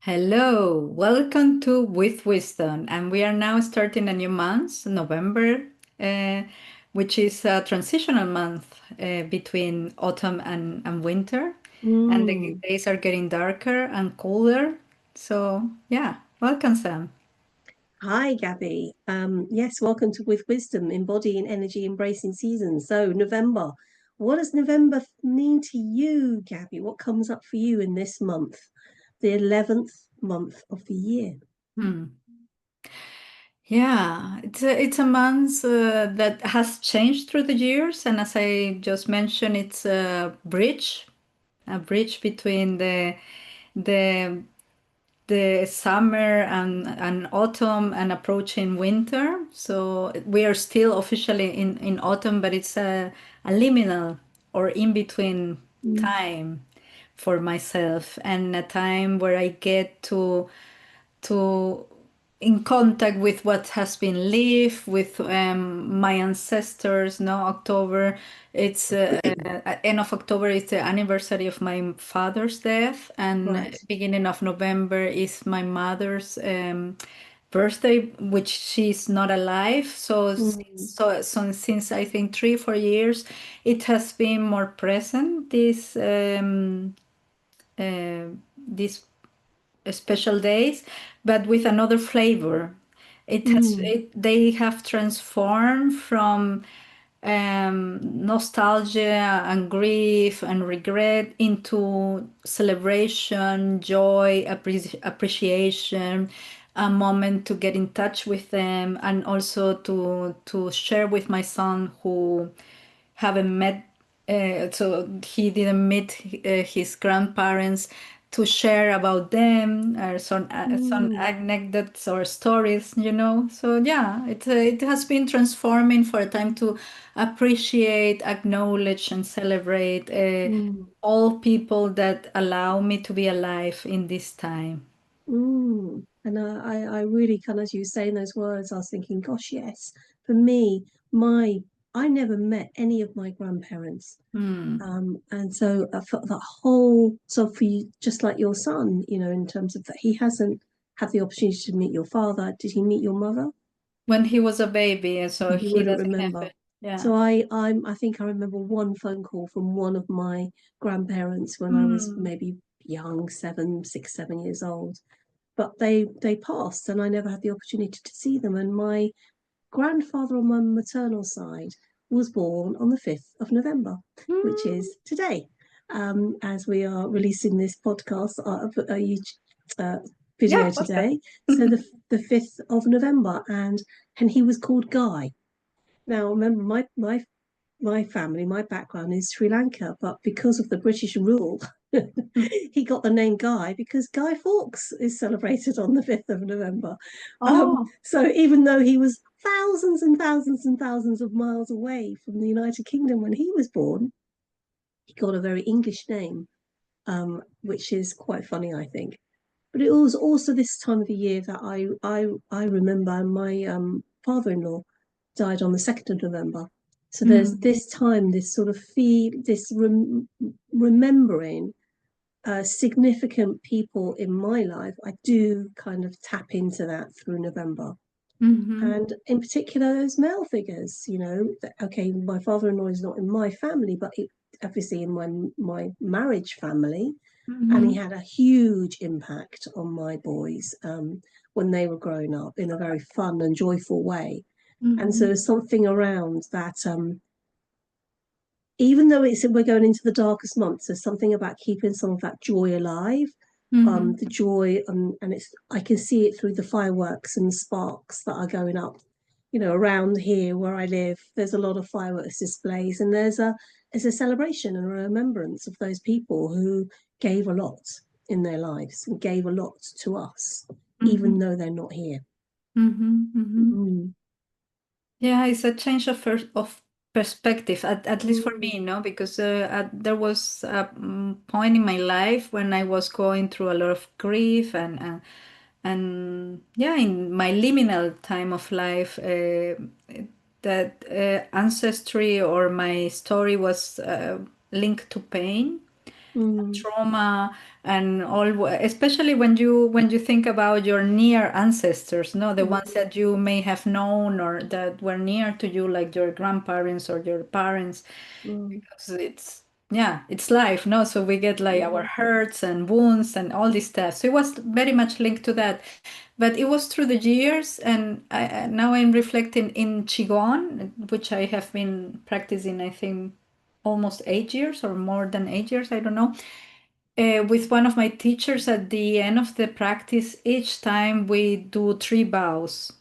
Hello, welcome to With Wisdom, and we are now starting a new month, November, uh, which is a transitional month between autumn and winter, and the Mm. days are getting darker and cooler. So, yeah, welcome, Sam. Hi, Gabby. Yes, welcome to With Wisdom, embodying energy, embracing seasons. So, November. What does November mean to you, Gabby? What comes up for you in this month, the 11th month of the year? Hmm. Yeah, it's a month that has changed through the years, and as I just mentioned, it's a bridge between the the summer and autumn and approaching winter. So we are still officially in autumn, but it's a liminal or in between Mm. time for myself, and a time where I get to in contact with what has been lived with my ancestors. No, October, it's end of October is the anniversary of my father's death, and Right. beginning of November is my mother's birthday, which she's not alive. Mm. So since I think 3 4 years, it has been more present, uh, this special days, but with another flavor. Mm. They have transformed from nostalgia and grief and regret into celebration, joy, appreciation, a moment to get in touch with them, and also to share with my son who haven't met, so he didn't meet his grandparents, to share about them or some Mm. anecdotes or stories, you know. So yeah, it has been transforming for a time to appreciate, acknowledge, and celebrate Mm. all people that allow me to be alive in this time. And I really kind of, as you were saying those words, I was thinking, gosh, yes. For me, my I never met any of my grandparents. Hmm. And so I felt that whole, so for you, just like your son, in terms of that, he hasn't had the opportunity to meet your father. Did he meet your mother? When he was a baby, so He he wouldn't doesn't have remember. it. Yeah. So I think I remember one phone call from one of my grandparents when I was Hmm. maybe young, 6, 7 years old. But they passed, and I never had the opportunity to see them. And my grandfather on my maternal side was born on the 5th of November, which Hmm. is today. As we are releasing this podcast, uh, Yeah, video podcast. today, so the 5th of November, and he was called Guy. Now, remember, my family, my background is Sri Lanka, but because of the British rule, he got the name Guy because Guy Fawkes is celebrated on the 5th of November. Oh. So even though he was thousands and thousands and thousands of miles away from the United Kingdom when he was born, he got a very English name, which is quite funny, I think. But it was also this time of the year that I remember my father-in-law died on the 2nd of November. So there's Hmm. this time, this sort of remembering significant people in my life. I do kind of tap into that through November. Mm-hmm. And in particular, those male figures, okay, my father-in-law is not in my family, but obviously in my marriage family, and he Mm-hmm. had a huge impact on my boys when they were growing up in a very fun and joyful way. And so Mm-hmm. there's something around that, even though we're going into the darkest months, there's something about keeping some of that joy alive. Mm-hmm. The joy, and it's I can see it through the fireworks and sparks that are going up. Around here where I live, there's a lot of fireworks displays, and there's a celebration and a remembrance of those people who gave a lot in their lives and gave a lot to us, Mm-hmm. even though they're not here. Mm-hmm. Mm-hmm. Mm. Yeah, it's a change of perspective, at least for Mm. me, no? Because there was a point in my life when I was going through a lot of grief and yeah, in my liminal time of life, that ancestry or my story was linked to pain. Mm, trauma and all, especially when you think about your near ancestors, no, the ones mm, that you may have known or that were near to you, like your grandparents or your parents. mm, So it's, yeah, it's life, no, so we get like our yeah. hurts and wounds and all this stuff, so it was very much linked to that. But it was through the years, and now I'm reflecting in Qigong, which I have been practicing, I think, almost 8 years or more than 8 years, I don't know, with one of my teachers. At the end of the practice, each time we do three bows.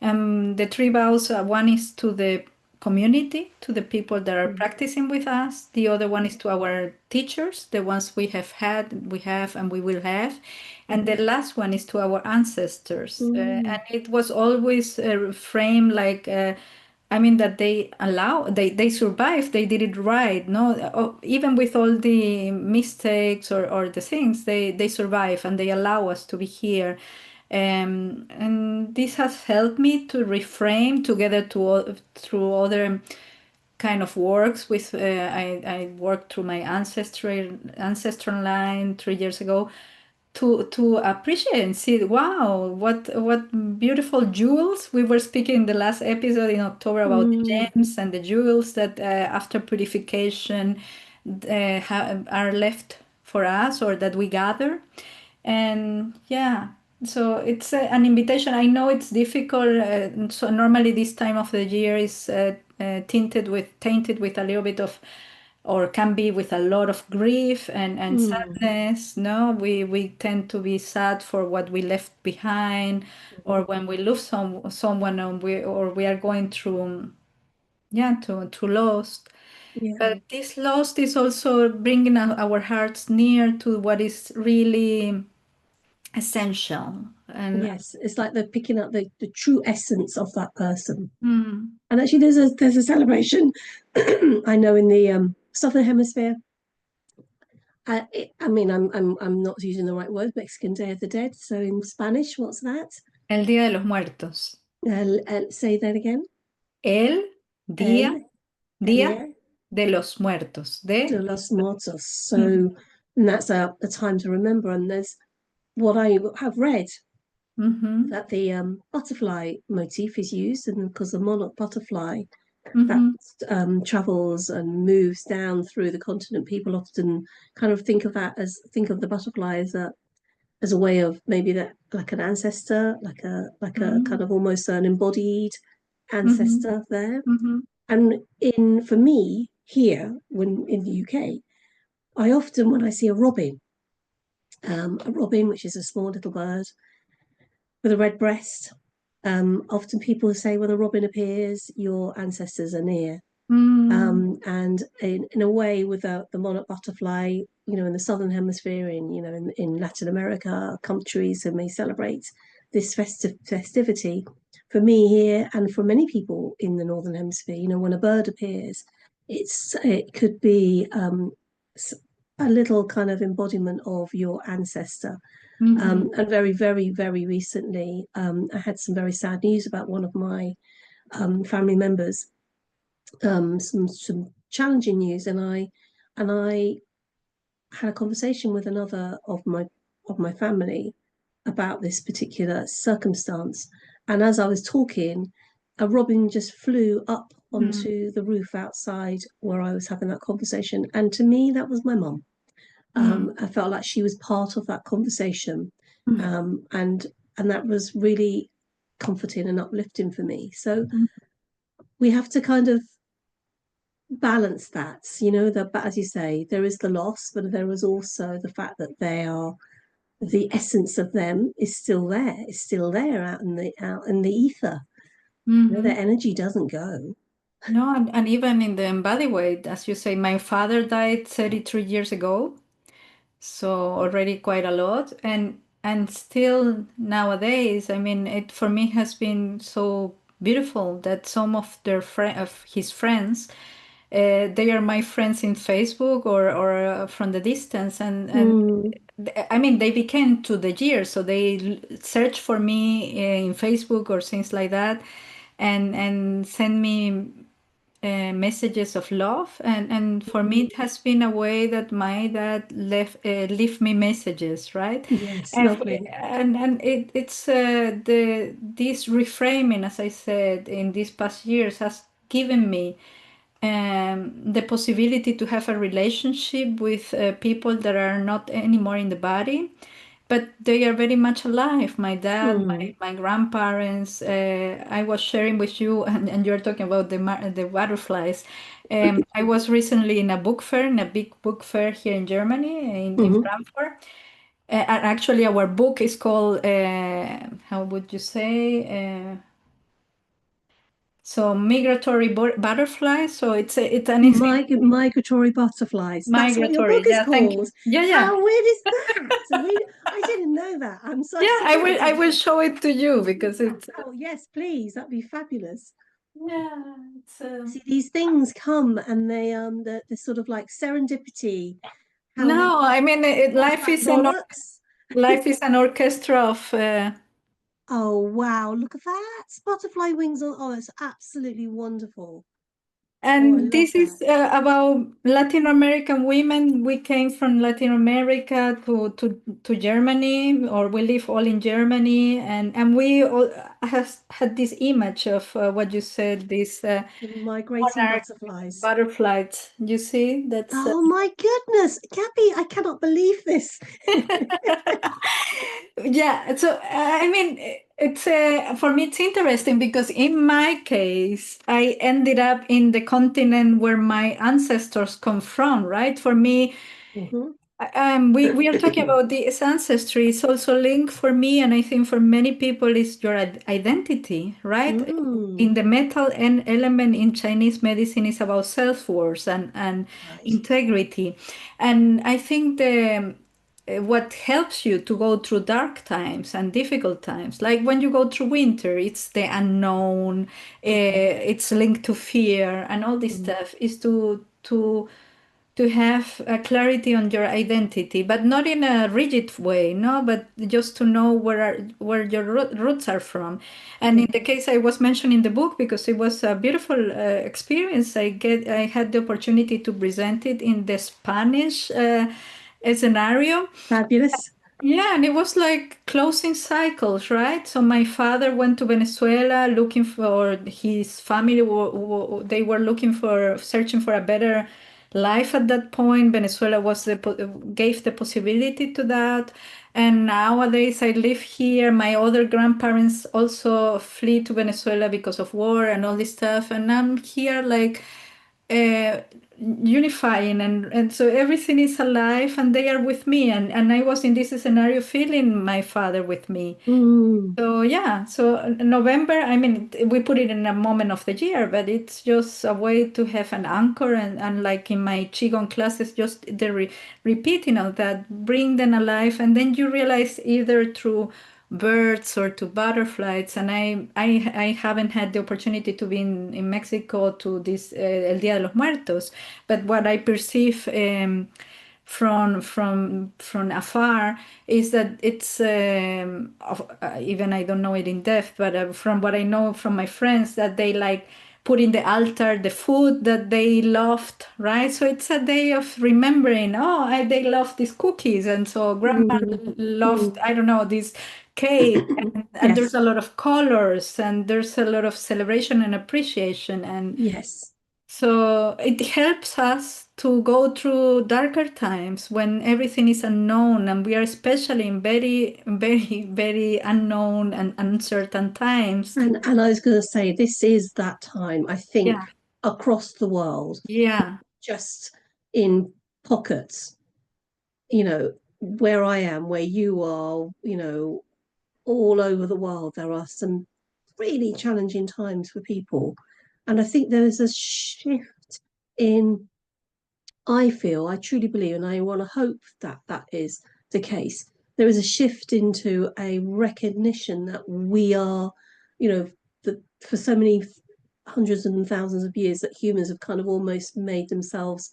The three vows, one is to the community, to the people that are Mm, practicing with us. The other one is to our teachers, the ones we have had, we have, and we will have. And the mm, last one is to our ancestors. And mm, it was always framed like, I mean, that they survived, they did it right. No, even with all the mistakes or the things, they survive and they allow us to be here. And this has helped me to reframe together through other kind of works with I worked through my ancestral line 3 years ago to appreciate and see, wow, what beautiful jewels. We were speaking in the last episode in October about the mm. gems and the jewels that after purification are left for us or that we gather. And yeah, so it's an invitation. I know it's difficult. So normally this time of the year is tainted with a little bit of, or can be with a lot of grief and Mm, sadness. No, we tend to be sad for what we left behind, or when we lose someone, or we are going through, yeah, to loss. yeah. But this loss is also bringing our hearts near to what is really essential. And Yes, it's like they're picking up the true essence of that person. mm, And actually, there's a celebration I know in the southern hemisphere. I mean, I'm not using the right word. Mexican Day of the Dead. So in Spanish, what's that? el Día de los Muertos. Say that again. El día, El día Día de los Muertos. de De. los Muertos. So, Ujú, and that's a time to remember. And there's what I have read ujú, that the butterfly motif is used, and because the monarch butterfly that ujú, travels and moves down through the continent, people often kind of think of the butterfly as a way of maybe that like an ancestor, like a kind ujú, of almost an embodied ujú, ancestor there. ujú, And in for me here when in the UK, I often when I see a robin, which is a small little bird with a red breast, often people say when a robin appears, your ancestors are near. mm, And in a way, with the monarch butterfly, in the southern hemisphere, in Latin America, countries who may celebrate this festivity. For me here, and for many people in the northern hemisphere, when a bird appears, it could be a little kind of embodiment of your ancestor. mhm, And very, very, very recently, I had some very sad news about one of my family members, some challenging news, and I had a conversation with another of my family about this particular circumstance. And as I was talking, a robin just flew up mm, onto the roof outside where I was having that conversation. And to me, that was my mum. mm, I felt like she was part of that conversation, mm, and that was really comforting and uplifting for me. So mm, we have to kind of balance that, but as you say, there is the loss, but there is also the fact that they are the essence of them is still there out in the ether. Their mhm. energy doesn't go. No, and even in the embodied way, as you say, my father died 33 years ago, so already quite a lot. And still nowadays, I mean, it for me has been so beautiful that some of his friends, they are my friends in Facebook or from the distance, and Mm, I mean, they became to the years, so they search for me in Facebook or things like that, and send me messages of love, and for me it has been a way that my dad left me messages, right? Yes, lovely. And it's the this reframing, as I said, in these past years has given me the possibility to have a relationship with people that are not anymore in the body, but they are very much alive. My dad, Mm. my grandparents. I was sharing with you, and you're talking about the butterflies. I was recently in a book fair, in a big book fair here in Germany, in Hmm. Frankfurt. And actually, our book is called, how would you say? So migratory butterflies. So it's an Migratory butterflies. That's what your migratory. book is Yeah, thank you. called. Yeah, yeah. How weird is that? I didn't know that. I'm so Yeah, I surprised. will show it to you because Yeah. it's Oh, yes, please. That'd be fabulous. yeah, it's See, these things come and they the sort of like serendipity, how we no, I mean pass that knowledge. life is an orchestra of Oh, wow. Look at that. Butterfly wings on. Oh, it's absolutely wonderful. Oh, I and love this that. is about Latin American women. We came from Latin America to Germany, or we live all in Germany, and we all has had this image of what you said, this The migrating monarch butterflies. butterflies. You see, that's Oh my goodness, Gabby, I cannot believe this. yeah. So I mean, it's for me it's interesting because in my case, I ended up in the continent where my ancestors come from, right? For me, Mhm. we are talking about this ancestry. It's also linked for me, and I think for many people, is your identity, right? Mm, In the metal and element in Chinese medicine is about self-worth and right. integrity, and I think the what helps you to go through dark times and difficult times, like when you go through winter, it's the unknown, Mhm. it's linked to fear and all this Mm. stuff, is to have a clarity on your identity, but not in a rigid way, no, but just to know where your roots are from. And in Yeah. the case I was mentioning in the book, because it was a beautiful experience, I had the opportunity to present it in the Spanish scenario. Fabulous. Yeah, and it was like closing cycles, right? So my father went to Venezuela looking for his family. They were looking for, searching for a better life at that point. Venezuela was gave the possibility to that. And nowadays I live here. My other grandparents also flee to Venezuela because of war and all this stuff. And I'm here like uh, unifying, and so everything is alive and they are with me, and I was in this scenario feeling my father with me. Mm, So yeah, so November, I mean, we put it in a moment of the year, but it's just a way to have an anchor, and like in my Qigong classes, just the repeating of that, bring them alive, and then you realize either through birds or to butterflies. And I haven't had the opportunity to be in Mexico to this El Día de los Muertos, but what I perceive from afar is that it's even I don't know it in depth, but from what I know from my friends, that they like put in the altar the food that they loved, right? So it's a day of remembering. Oh, they love these cookies, and so grandma mm, loved, mm. I don't know, this cake, and there's Yes. a lot of colors, and there's a lot of celebration and appreciation, and Yes. so it helps us to go through darker times when everything is unknown, and we are especially in very, very, very unknown and uncertain times. And I was going to say, this is that time, I think, Yeah, across the world, yeah. just in pockets, where I am, where you are, all over the world, there are some really challenging times for people. And I think there is a shift in, I truly believe, and I want to hope that that is the case. There is a shift into a recognition that we are, that for so many hundreds and thousands of years that humans have kind of almost made themselves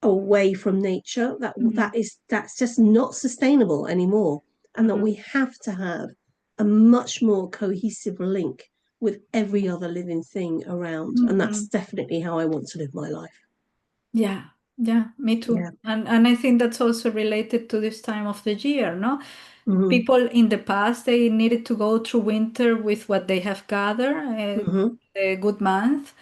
away from nature, Mhm, that's just not sustainable anymore, and that mhm, we have to have a much more cohesive link with every other living thing around. And that's Mhm. definitely how I want to live my life. Yeah, yeah, me Yeah. too. And I think that's also related to this time of the year, no? Hmm. People in the past, they needed to go through winter with what they have gathered, Hmm. a good month.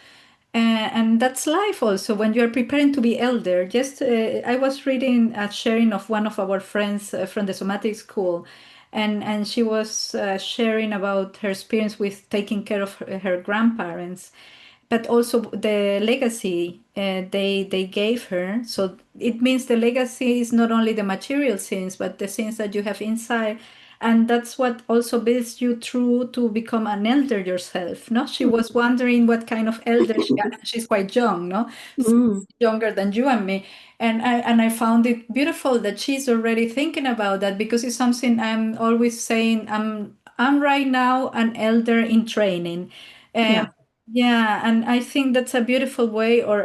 And that's life also when you're preparing to be elder. Just I was reading a sharing of one of our friends from the somatic school, and she was sharing about her experience with taking care of her grandparents, but also the legacy they gave her. So it means the legacy is not only the material things, but the things that you have inside. And that's what also builds you through to become an elder yourself. No, she was wondering what kind of elder she. She's quite young, no, Mm. younger than you and me, and I found it beautiful that she's already thinking about that, because it's something I'm always saying. I'm right now an elder in training. Yeah. Yeah, and I think that's a beautiful way, or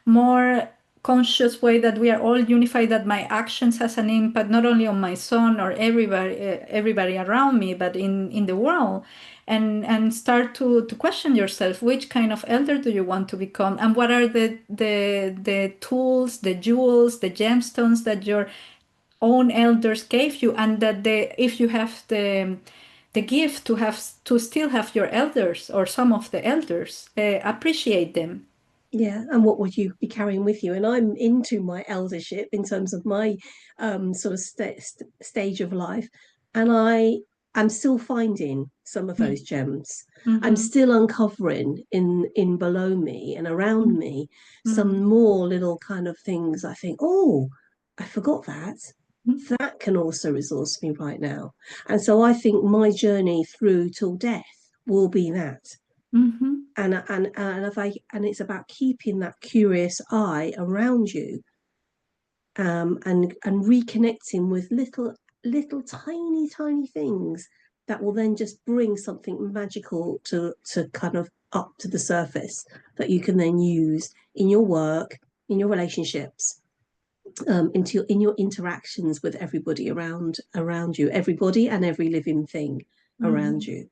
more conscious way, that we are all unified, that my actions has an impact not only on my son or everybody around me, but in the world. And start to question yourself, which kind of elder do you want to become, and what are the tools, the jewels, the gemstones that your own elders gave you, and that if you have the gift to still have your elders or some of the elders, appreciate them. Yeah, and what would you be carrying with you? And I'm into my eldership in terms of my sort of stage of life, and I am still finding some of those gems. I'm Mm-hmm. still uncovering in below me and around me Mm-hmm. some more little kind of things. I think, oh, I forgot that. That can also resource me right now. And so I think my journey through till death will be that, Mm-hmm. and if I and it's about keeping that curious eye around you, and reconnecting with little tiny things that will then just bring something magical to kind of up to the surface that you can then use in your work, in your relationships, in your interactions with everybody around you, everybody and every living thing around Mm-hmm. you.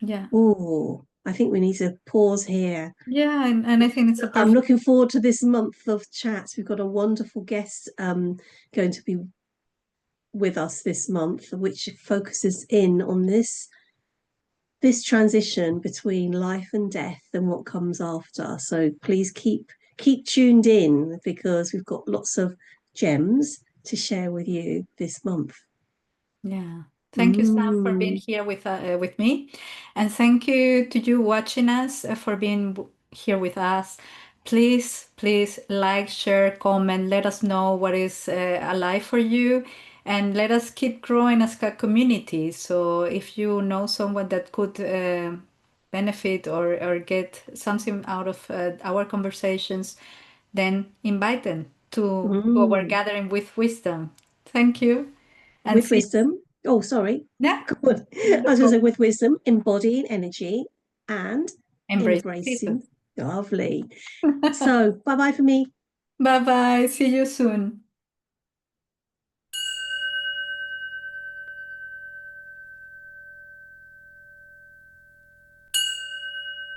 Yeah. Oh, I think we need to pause here. Yeah, and I think it's a I'm perfect. looking forward to this month of chats. We've got a wonderful guest going to be with us this month, which focuses in on this transition between life and death and what comes after. So please keep tuned in, because we've got lots of gems to share with you this month. Yeah. Thank you, Sam, for being Mm. here with me, and thank you to you watching us for being here with us. Please, please like, share, comment. Let us know what is alive for you, and let us keep growing as a community. So, if you know someone that could benefit or get something out of our conversations, then invite them to our Mm. gathering with wisdom. Thank you, and With see. wisdom. Oh, sorry. Yeah, Go on. I was going to say with wisdom, embodying energy and embrace the embracing. season. Lovely. So, bye bye for me. Bye bye. See you soon.